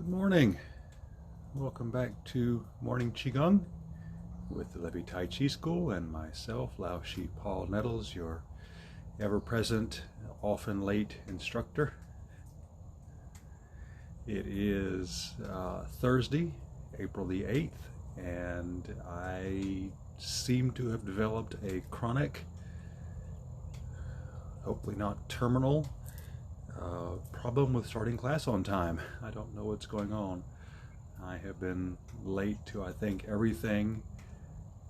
Good morning. Welcome back to Morning Qigong with the Levy Tai Chi School and myself, Lao Shi Paul Nettles, your ever-present, often late instructor. It is Thursday, April the 8th, and I seem to have developed a chronic, hopefully not terminal, problem with starting class on time. I don't know what's going on. I have been late to, I think, everything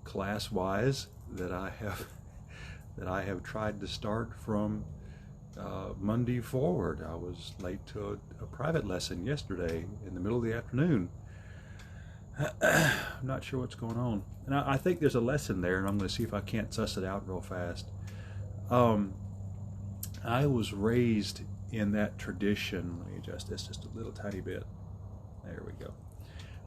class-wise that I have tried to start from Monday forward. I was late to a private lesson yesterday in the middle of the afternoon. I'm not sure what's going on, and I think there's a lesson there, and I'm going to see if I can't suss it out real fast. I was raised in that tradition. Let me adjust this just a little tiny bit. There we go.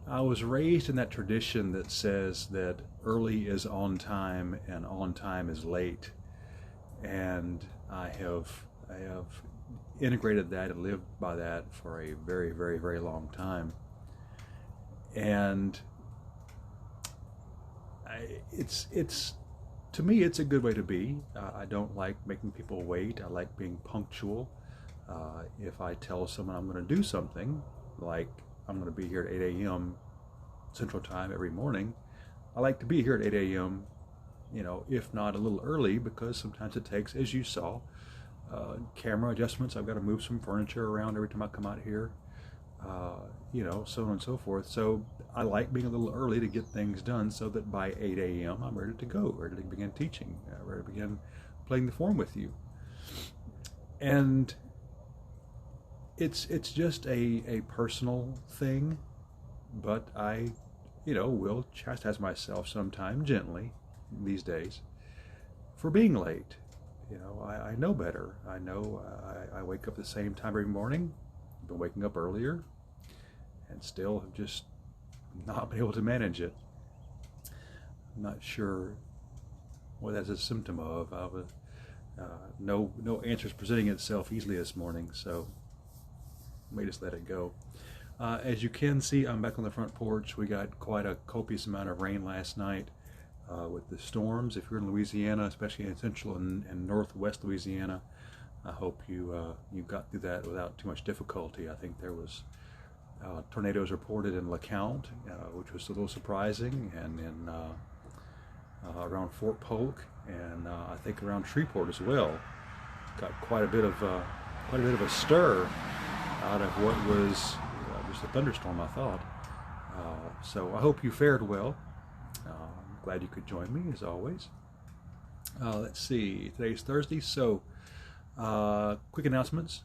I was raised in that tradition that says that early is on time and on time is late, and I have integrated that and lived by that for a very, very, very long time. And it's to me, it's a good way to be. I don't like making people wait. I like being punctual. If I tell someone I'm going to do something, like I'm going to be here at 8 a.m. Central Time every morning, I like to be here at 8 a.m., if not a little early, because sometimes it takes, as you saw, camera adjustments. I've got to move some furniture around every time I come out here, so on and so forth. So I like being a little early to get things done so that by 8 a.m. I'm ready to go, ready to begin teaching, ready to begin playing the form with you. And it's just a personal thing, but I, will chastise myself sometime gently these days for being late. I know better. I know I wake up the same time every morning. I've been waking up earlier and still have just not been able to manage it. I'm not sure what that's a symptom of. No answers presenting itself easily this morning, so may just let it go. As you can see, I'm back on the front porch. We got quite a copious amount of rain last night with the storms. If you're in Louisiana, especially in central and northwest Louisiana, I hope you got through that without too much difficulty. I think there was tornadoes reported in LeCount, which was a little surprising, and in around Fort Polk, and I think around Shreveport as well. Got quite a bit of a stir out of what was just a thunderstorm, I thought. So I hope you fared well. I'm glad you could join me, as always. Let's see, today's Thursday, so quick announcements.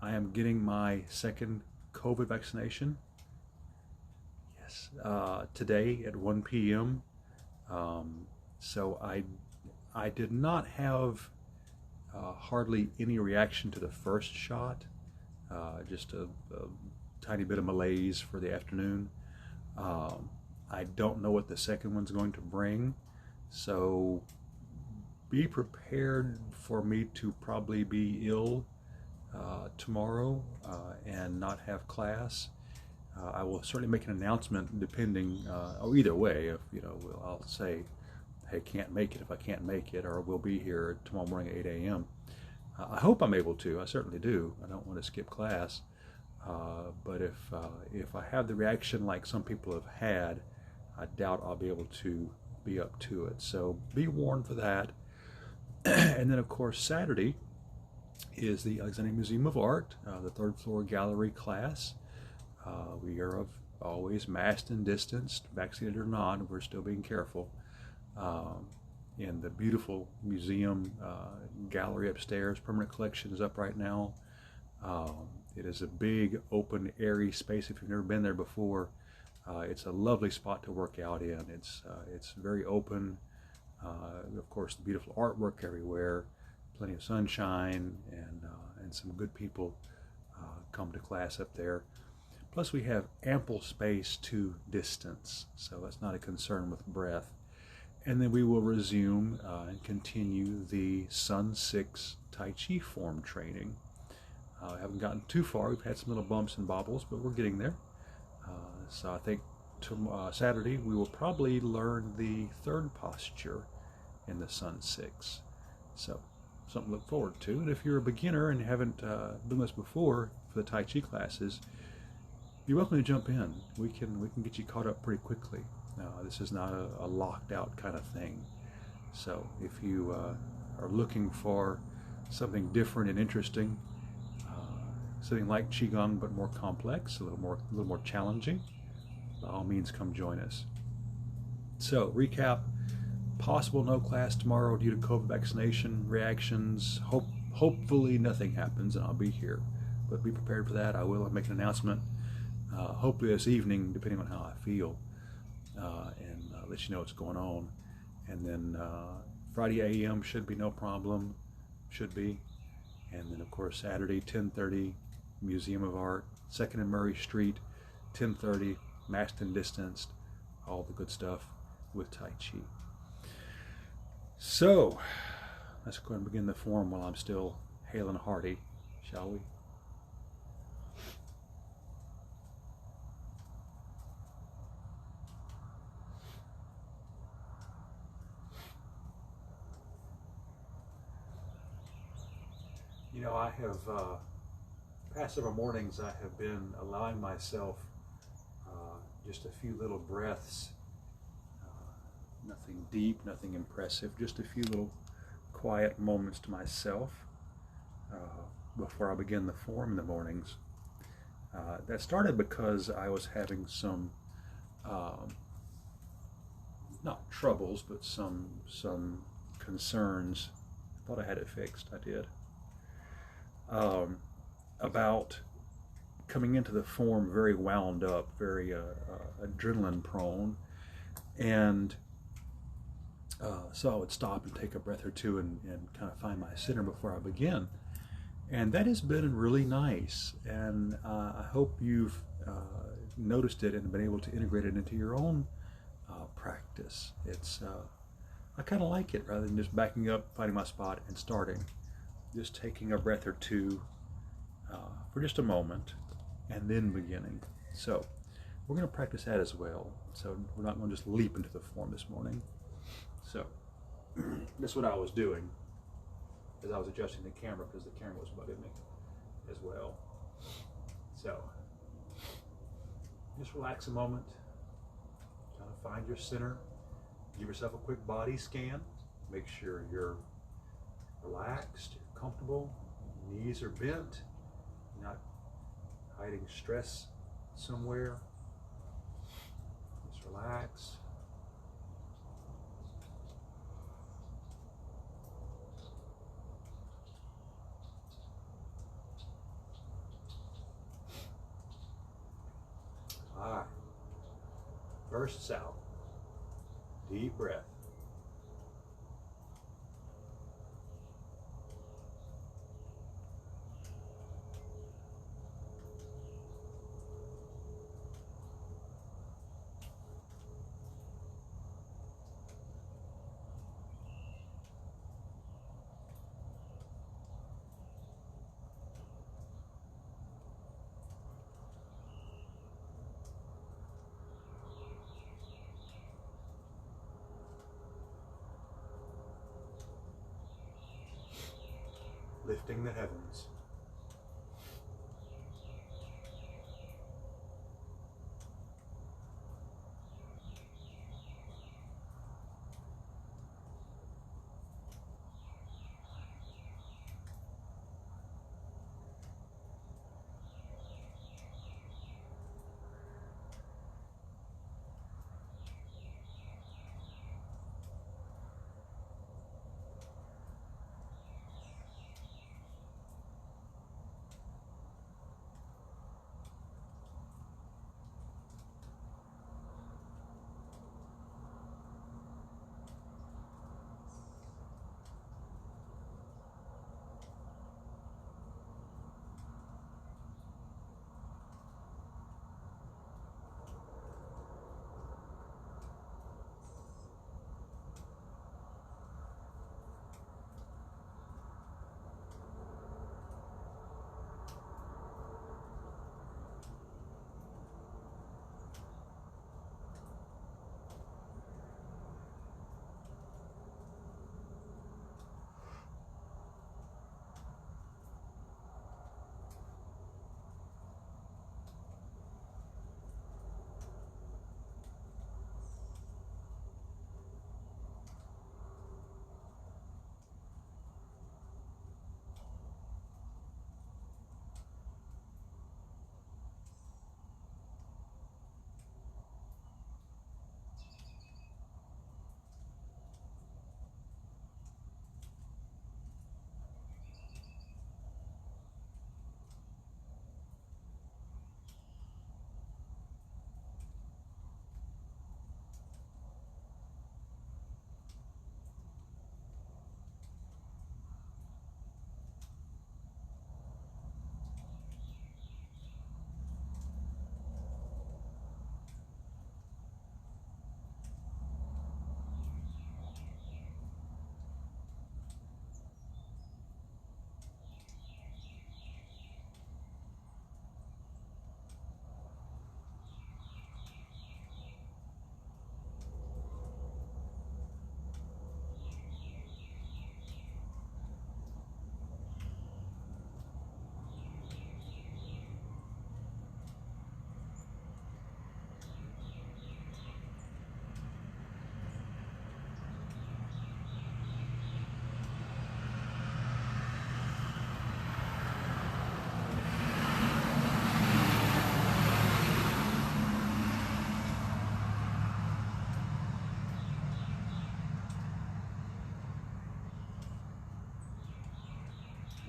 I am getting my second COVID vaccination. Yes, today at 1 p.m. So I did not have hardly any reaction to the first shot. Just a tiny bit of malaise for the afternoon. I don't know what the second one's going to bring, so be prepared for me to probably be ill tomorrow and not have class. I will certainly make an announcement depending, or either way, if I'll say, hey, can't make it if I can't make it, or we'll be here tomorrow morning at 8 a.m. I hope I'm able to. I certainly do. I don't want to skip class. But if I have the reaction like some people have had, I doubt I'll be able to be up to it. So be warned for that. And then, of course, Saturday is the Alexandria Museum of Art, the third floor gallery class. We are always masked and distanced, vaccinated or not. We're still being careful. In the beautiful museum gallery upstairs. Permanent collection is up right now. It is a big, open, airy space. If you've never been there before, it's a lovely spot to work out in. It's very open. Of course, the beautiful artwork everywhere, plenty of sunshine, and some good people come to class up there. Plus, we have ample space to distance, so that's not a concern with breath. And then we will resume and continue the Sun 6 Tai Chi form training. Haven't gotten too far. We've had some little bumps and bobbles, but we're getting there. So I think Saturday we will probably learn the third posture in the Sun 6. So something to look forward to. And if you're a beginner and haven't done this before for the Tai Chi classes, you're welcome to jump in. We can get you caught up pretty quickly. This is not a locked out kind of thing. So if you are looking for something different and interesting, something like Qigong but more complex, a little more challenging, by all means come join us. So recap: possible no class tomorrow due to COVID vaccination reactions. Hopefully nothing happens and I'll be here, but be prepared for that. I will make an announcement hopefully this evening, depending on how I feel, and let you know what's going on. And then Friday AM should be no problem, should be. And then of course Saturday 10:30, Museum of Art, 2nd and Murray Street, 10:30, masked and distanced, all the good stuff with Tai Chi. So let's go ahead and begin the form while I'm still hale and hearty, shall we? You know, I have, past several mornings, I have been allowing myself just a few little breaths, nothing deep, nothing impressive, just a few little quiet moments to myself before I begin the form in the mornings. That started because I was having some, not troubles, but some concerns. I thought I had it fixed, I did. About coming into the form very wound up, very adrenaline prone, and so I would stop and take a breath or two and kind of find my center before I begin. And that has been really nice, and I hope you've noticed it and been able to integrate it into your own practice. It's I kind of like it, rather than just backing up, finding my spot, and starting. Just taking a breath or two for just a moment and then beginning. So we're going to practice that as well. So we're not going to just leap into the form this morning. So that's what I was doing as I was adjusting the camera, because the camera was bugging me as well. So just relax a moment, kind of find your center, give yourself a quick body scan, make sure you're relaxed, comfortable, knees are bent, not hiding stress somewhere. Just relax. All right. Bursts out. Deep breath. Lifting the heavens.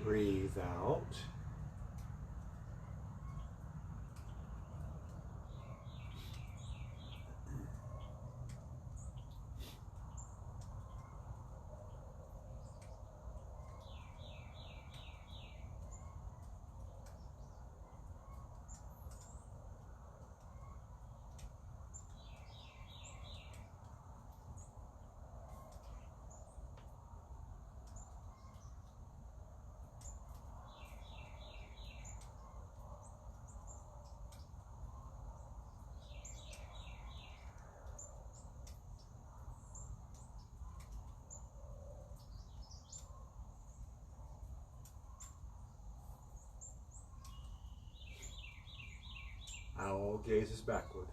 Breathe out. Owl gazes backward.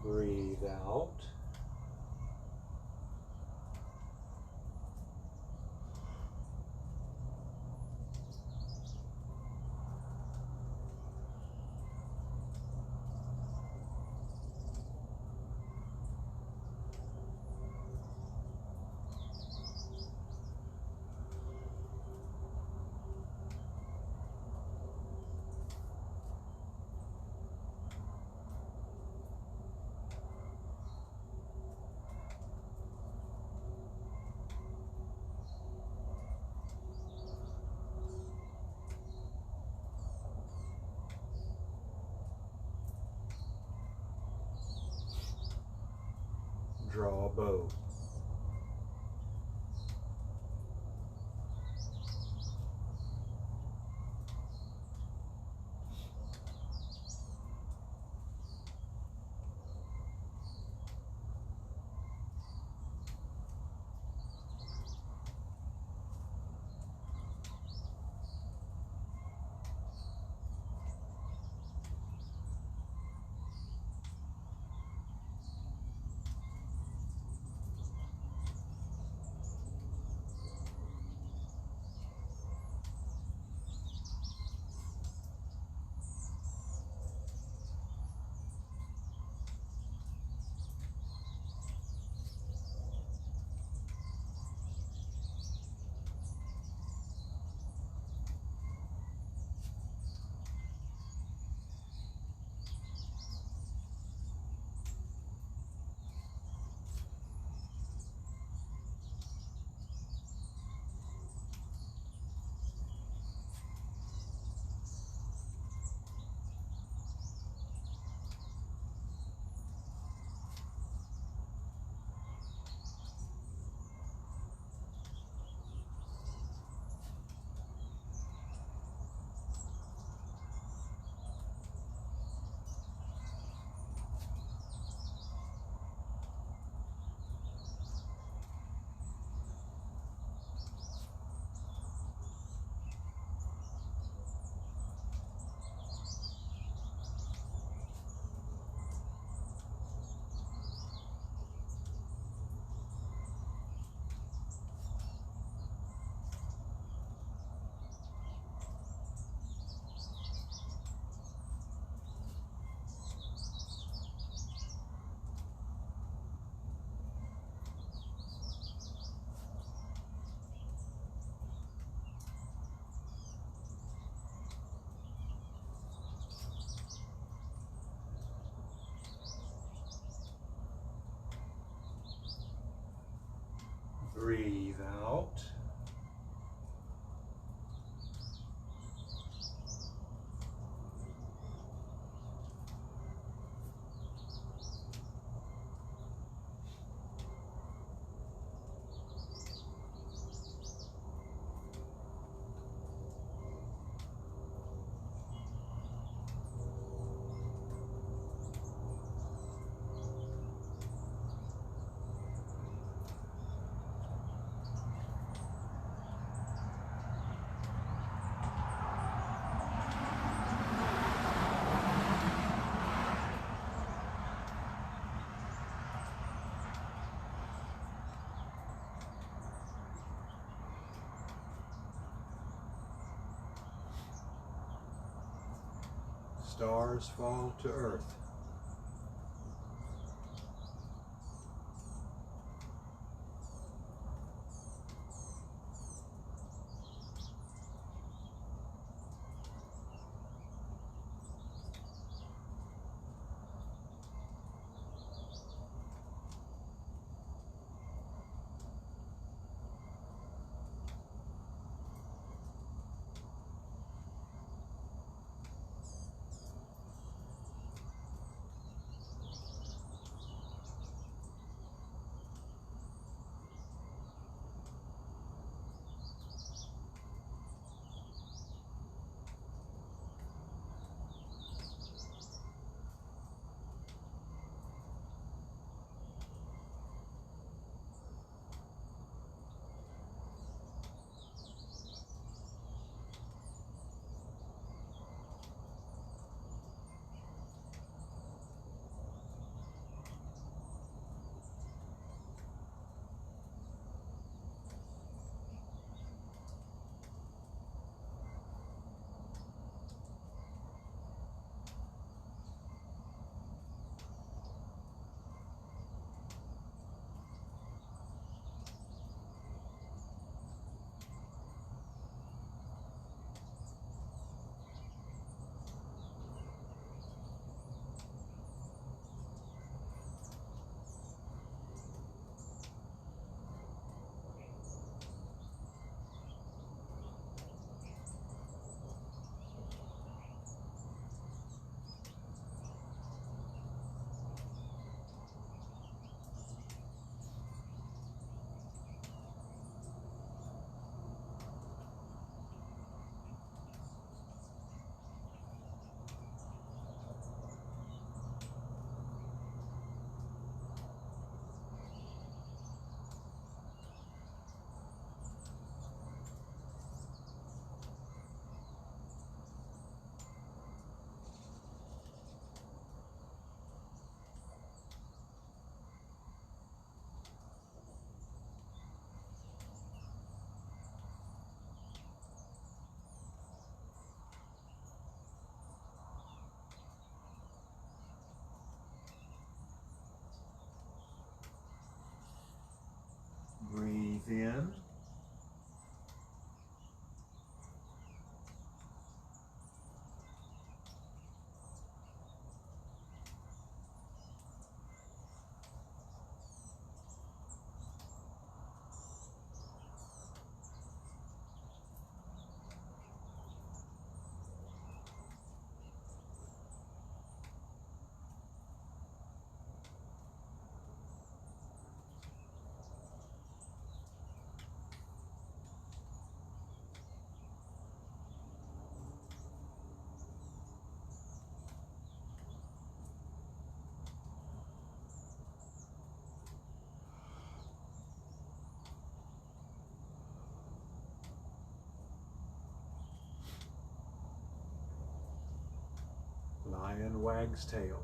Breathe out. Draw a bow. Stars fall to earth. Breathe in. Lion wags tail.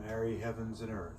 Marry heavens and earth.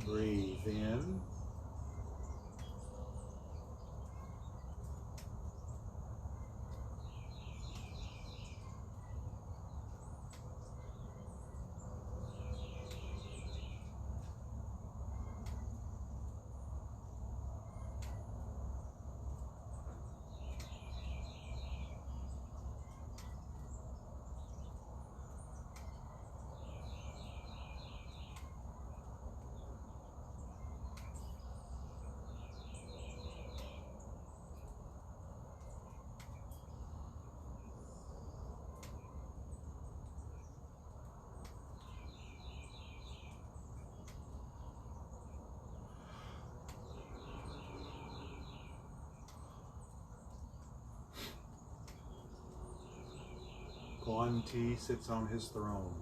Breathe in. Quan Ti sits on his throne.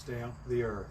down to the earth.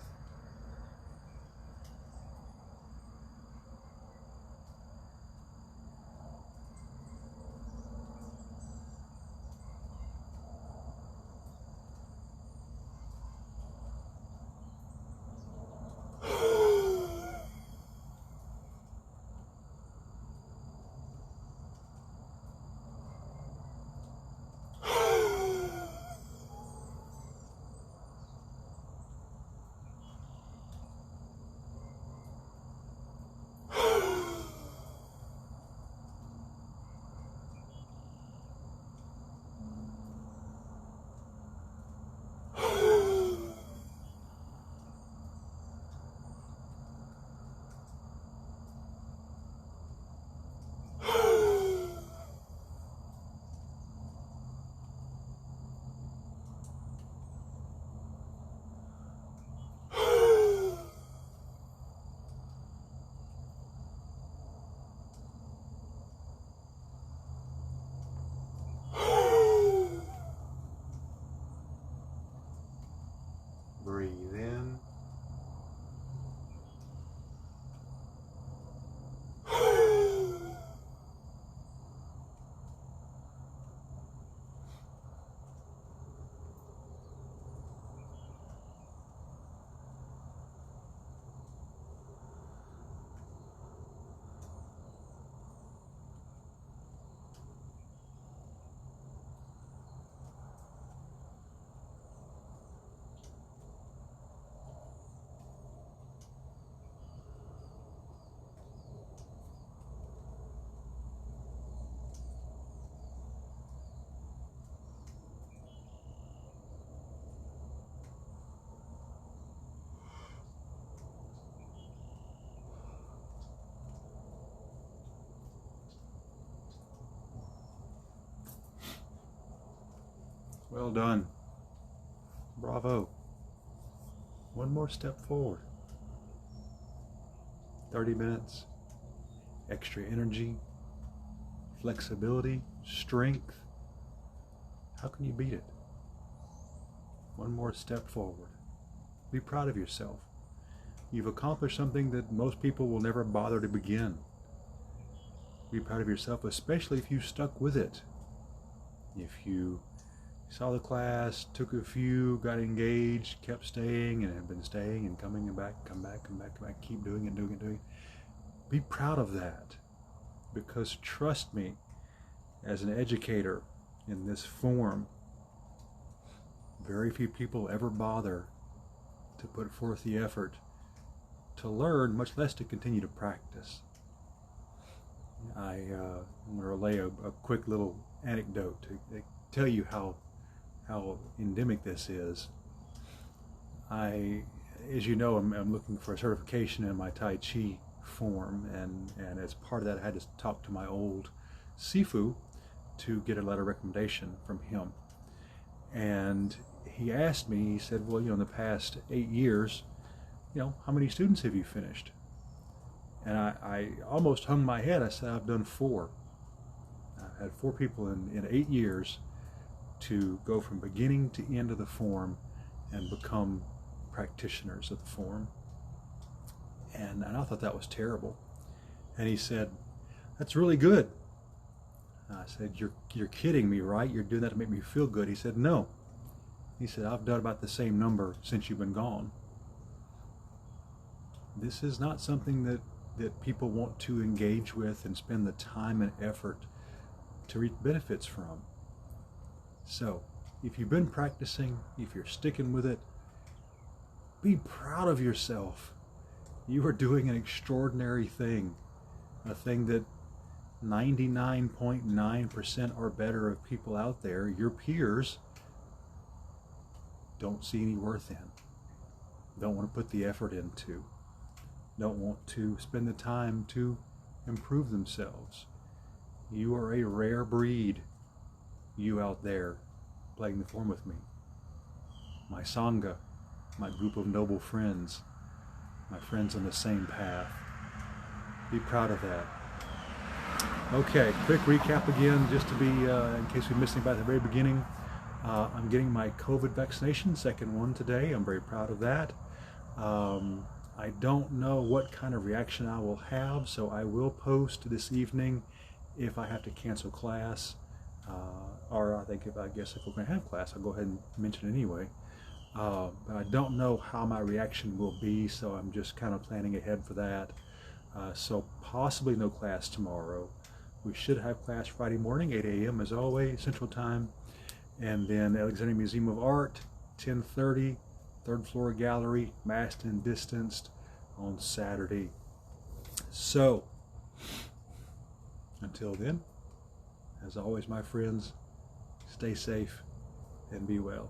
Breathe in. Well done. Bravo. One more step forward. 30 minutes, extra energy, flexibility, strength. How can you beat it? One more step forward. Be proud of yourself. You've accomplished something that most people will never bother to begin. Be proud of yourself, especially if you stuck with it. If you saw the class, took a few, got engaged, kept staying, and have been staying and coming back, come back, keep doing it. Be proud of that, because trust me, as an educator in this form, very few people ever bother to put forth the effort to learn, much less to continue to practice. I'm going to relay a quick little anecdote to tell you how endemic this is. As you know, I'm looking for a certification in my Tai Chi form, and as part of that I had to talk to my old Sifu to get a letter of recommendation from him. And he asked me, he said, well, in the past 8 years, how many students have you finished? And I almost hung my head. I said, I've done 4. I've had 4 people in 8 years to go from beginning to end of the form and become practitioners of the form. And I thought that was terrible. And he said, that's really good. And I said, you're kidding me, right? You're doing that to make me feel good. He said, no. He said, I've done about the same number since you've been gone. This is not something that people want to engage with and spend the time and effort to reap benefits from. So, if you've been practicing, if you're sticking with it, be proud of yourself. You are doing an extraordinary thing, a thing that 99.9% or better of people out there, your peers, don't see any worth in, don't want to put the effort into, don't want to spend the time to improve themselves. You are a rare breed, you out there playing the form with me. My Sangha, my group of noble friends, my friends on the same path. Be proud of that. Okay, quick recap again, just to be, in case we missed anybody at the very beginning. I'm getting my COVID vaccination, second one today. I'm very proud of that. I don't know what kind of reaction I will have, so I will post this evening if I have to cancel class, or I guess if we're going to have class, I'll go ahead and mention it anyway. But I don't know how my reaction will be, so I'm just kind of planning ahead for that. So possibly no class tomorrow. We should have class Friday morning, 8 a.m. as always, Central Time. And then Alexandria Museum of Art, 10:30, third floor gallery, masked and distanced on Saturday. So, until then, as always, my friends, stay safe and be well.